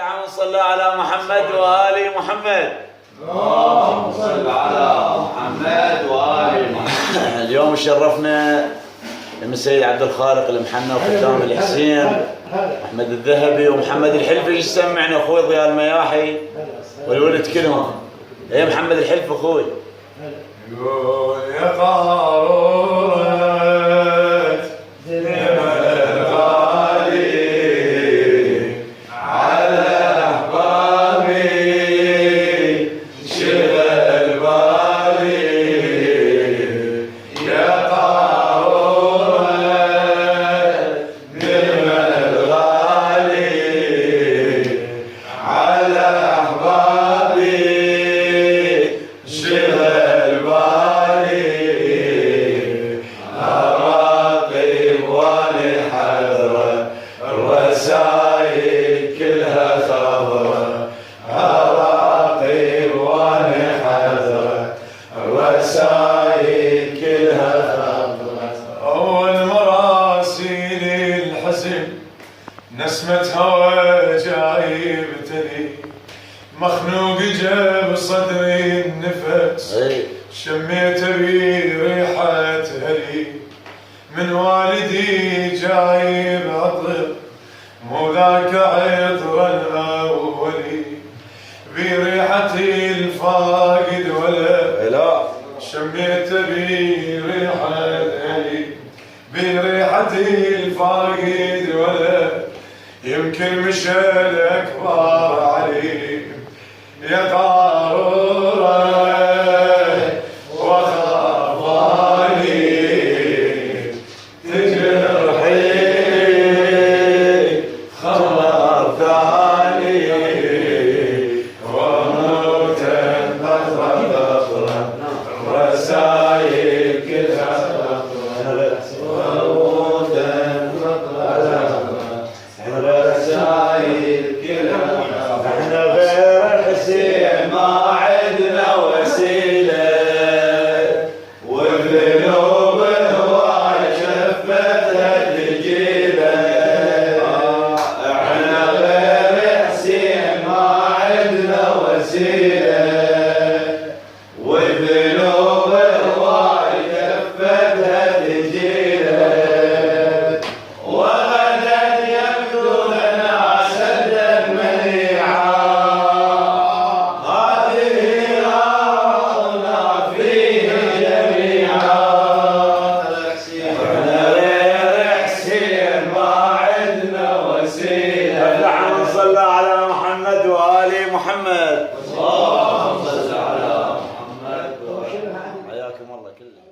اللهم صل على محمد وآل محمد. اللهم صل على محمد وآل محمد. اليوم شرفنا من السيد عبد الخالق المحنى وخدام الحسين احمد الذهبي ومحمد الحلفي. ايش سمعنا اخوي ضياء المياحي والولد كلهم. يا محمد الحلف اخوي. يقول يا قارورة الغالي على أحبابي شغل بالي يا قارورة الغالي على أحبابي شغل الرسايل كلها خضرة أراقب وأنا حذرة الرسايل كلها خضرة. أول مراسيل الحزن نسمة هوى جايب تلي مخنوق جاب صدري النفس شميت بريحة هلي من والدي جايب عطر مو ذاك عطر الأولي بريحتي الفاقد ولا شميت بريحة هلي بريحتي الفاقد ولا يمكن مشى الأكبر علي يا قارورة محمد. اللهم صل على محمد. حياكم الله كله.